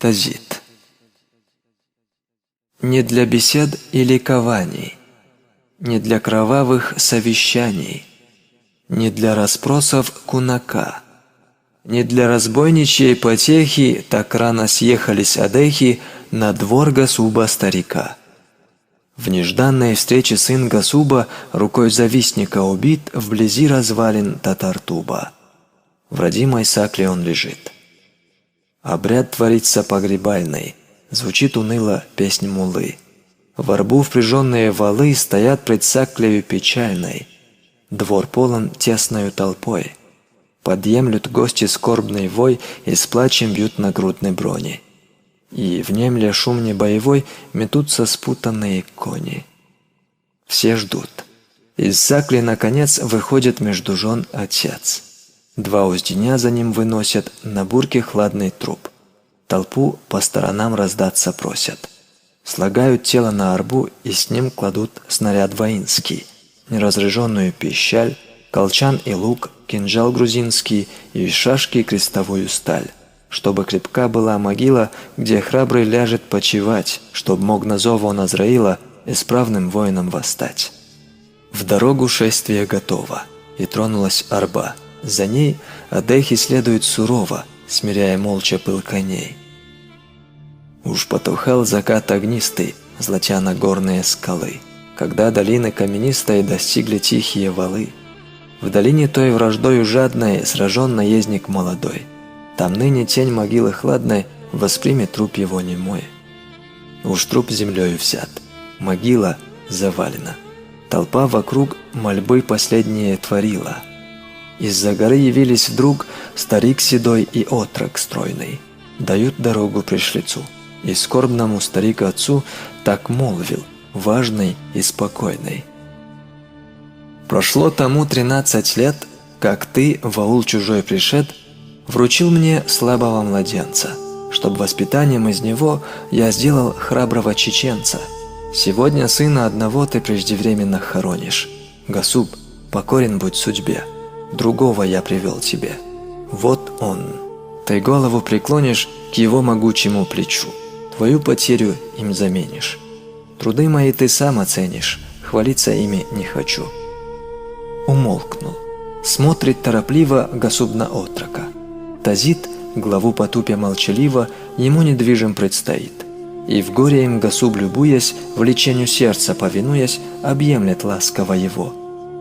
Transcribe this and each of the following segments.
Тазит. Не для бесед и ликований, не для кровавых совещаний, не для расспросов кунака, не для разбойничьей потехи так рано съехались адехи на двор Гасуба старика. В нежданной встрече сын Гасуба рукой завистника убит вблизи развалин Татартуба. В родимой сакле он лежит. Обряд творится погребальный, звучит уныло песнь муллы. В арбу впряженные валы стоят пред саклею печальной. Двор полон тесною толпой. Подъемлют гости скорбный вой и с плачем бьют нагрудной брони. И, внемля шум небоевой, метутся спутанные кони. Все ждут. Из сакли, наконец, выходит между жен отец. Два узденя за ним выносят на бурке хладный труп. Толпу по сторонам раздаться просят. Слагают тело на арбу и с ним кладут снаряд воинский, неразряженную пищаль, колчан и лук, кинжал грузинский и шашки крестовую сталь, чтобы крепка была могила, где храбрый ляжет почивать, чтоб мог на зов он Азраила исправным воином восстать. В дорогу шествие готово, и тронулась арба. За ней адехи следует сурово, смиряя молча пыл коней. Уж потухал закат огнистый, златя на горные скалы, когда долины каменистой достигли тихие валы. В долине той враждою жадной сражен наездник молодой. Там ныне тень могилы хладной воспримет труп его немой. Уж труп землею взят, могила завалена. Толпа вокруг мольбы последние творила. Из-за горы явились вдруг старик седой и отрок стройный. Дают дорогу пришлицу. И скорбному старик-отцу так молвил, важный и спокойный. Прошло тому 13 лет, как ты, в аул чужой пришед, вручил мне слабого младенца, чтоб воспитанием из него я сделал храброго чеченца. Сегодня сына одного ты преждевременно хоронишь. Гасуб, покорен будь судьбе, другого я привел тебе. Вот он. Ты голову преклонишь к его могучему плечу. Твою потерю им заменишь. Труды мои ты сам оценишь, хвалиться ими не хочу. Умолкнул. Смотрит торопливо Гасуб на отрока. Тазит, главу потупя молчаливо, ему недвижим предстоит. И в горе им Гасуб, любуясь, влечению сердца повинуясь, объемлет ласково его.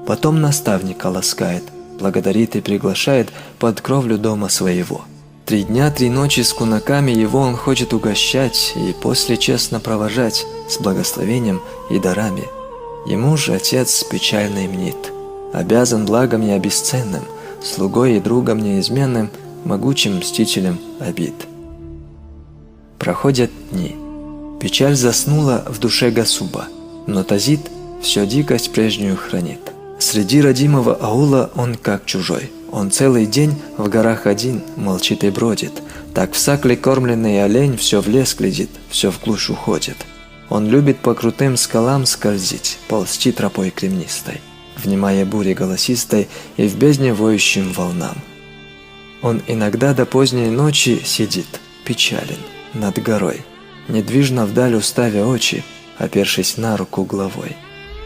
Потом наставника ласкает, благодарит и приглашает под кровлю дома своего. 3 дня 3 ночи с кунаками его он хочет угощать и после честно провожать с благословением и дарами. Ему же отец печально мнит, обязан благом я бесценным, слугой и другом неизменным, могучим мстителем обид. Проходят дни. Печаль заснула в душе Гасуба, но Тазит все дикость прежнюю хранит. Среди родимого аула он как чужой. Он целый день в горах один молчит и бродит. Так в сакле кормленный олень все в лес глядит, все в глушь уходит. Он любит по крутым скалам скользить, ползти тропой кремнистой, внимая буре голосистой и в бездне воющим волнам. Он иногда до поздней ночи сидит, печален, над горой, недвижно вдаль уставя очи, опершись на руку головой.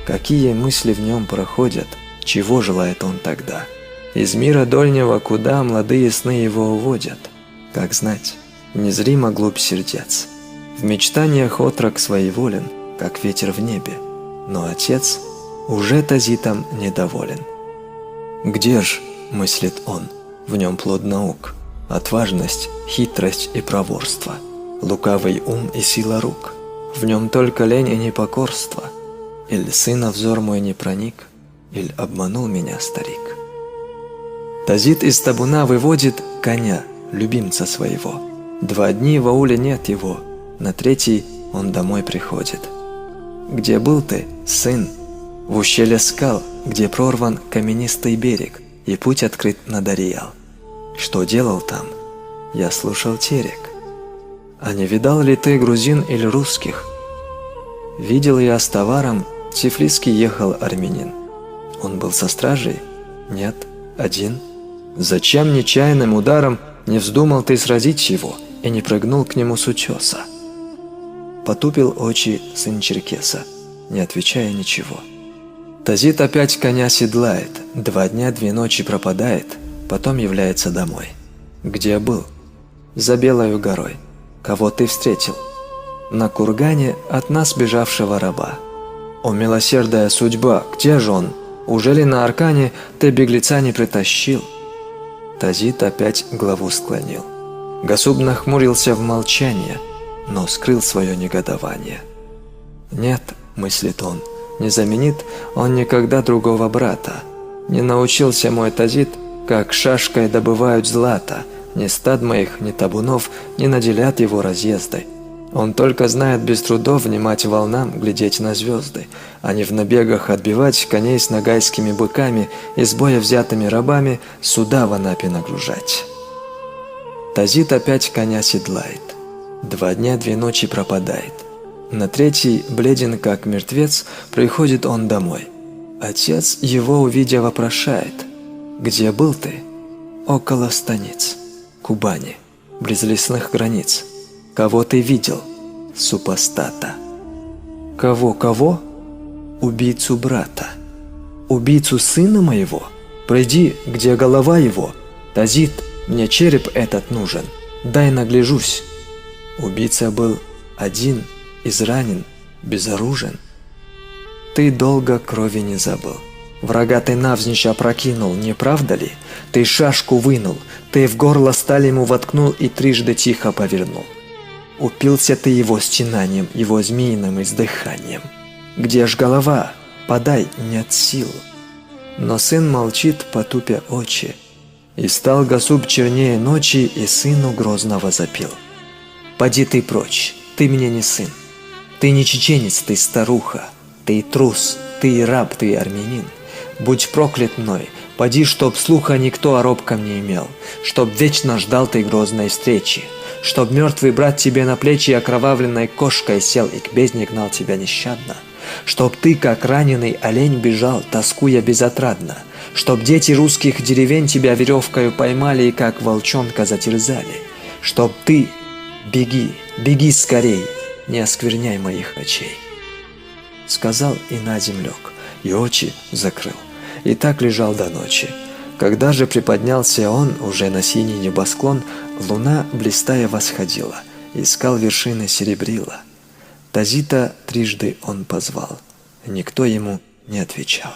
Какие мысли в нем проходят, чего желает он тогда? Из мира дольнего, куда молодые сны его уводят? Как знать, незримо глубь сердец. В мечтаниях отрок своеволен, как ветер в небе, но отец уже Тазитом недоволен. «Где ж, — мыслит он, — в нем плод наук, отважность, хитрость и проворство, лукавый ум и сила рук? В нем только лень и непокорство. Иль сына взор мой не проник, иль обманул меня старик». Тазит из табуна выводит коня, любимца своего. 2 дни в ауле нет его, на 3-й он домой приходит. «Где был ты, сын?» «В ущелье скал, где прорван каменистый берег, и путь открыт на Дариял. Что делал там?» «Я слушал терек». «А не видал ли ты грузин или русских?» «Видел я с товаром, Тифлисский ехал армянин». «Он был со стражей?» «Нет, один». «Зачем нечаянным ударом не вздумал ты сразить его и не прыгнул к нему с утеса. Потупил очи сын черкеса, не отвечая ничего. Тазит опять коня седлает, 2 дня 2 ночи пропадает, потом является домой. Где был? За Белою горой. Кого ты встретил? На кургане от нас бежавшего раба. О, милосердная судьба, где же он? Ужели на аркане ты беглеца не притащил? Тазит опять главу склонил. Гасуб нахмурился в молчание, но скрыл свое негодование. «Нет, — мыслит он, — не заменит он никогда другого брата. Не научился мой Тазит, как шашкой добывают злато, ни стад моих, ни табунов не наделят его разъездой. Он только знает без трудов внимать волнам, глядеть на звезды, а не в набегах отбивать коней с нагайскими быками и с боя взятыми рабами суда в Анапе нагружать». Тазит опять коня седлает. 2 дня 2 ночи пропадает. На 3-й, бледен как мертвец, приходит он домой. Отец его, увидя, вопрошает: «Где был ты?» «Около станиц, Кубани, близ лесных границ. Кого ты видел?» «Супостата». «Кого? Убийцу брата. Убийцу сына моего? Пройди, где голова его? Тазит, мне череп этот нужен, дай нагляжусь». Убийца был один, изранен, безоружен. Ты долго крови не забыл. Врага ты навзничь опрокинул, не правда ли? Ты шашку вынул, ты в горло сталь ему воткнул и 3 тихо повернул. Упился ты его стенанием, его змеиным издыханием. Где ж голова? Подай, нет сил. Но сын молчит, потупя очи. И стал Гасуб чернее ночи, и сыну грозно возопил: «Поди ты прочь, ты мне не сын. Ты не чеченец, ты старуха. Ты трус, ты раб, ты армянин. Будь проклят мной, поди, чтоб слуха никто о робком не имел, чтоб вечно ждал ты грозной встречи, чтоб мертвый брат тебе на плечи окровавленной кошкой сел и к бездне гнал тебя нещадно, чтоб ты, как раненый олень, бежал, тоскуя безотрадно, чтоб дети русских деревень тебя веревкою поймали и как волчонка затерзали, чтоб ты... Беги, беги скорей, не оскверняй моих очей». Сказал и на землю лег, и очи закрыл, и так лежал до ночи. Когда же приподнялся он, уже на синий небосклон, луна, блистая, восходила, искал вершины серебрила. Тазита 3 он позвал, никто ему не отвечал.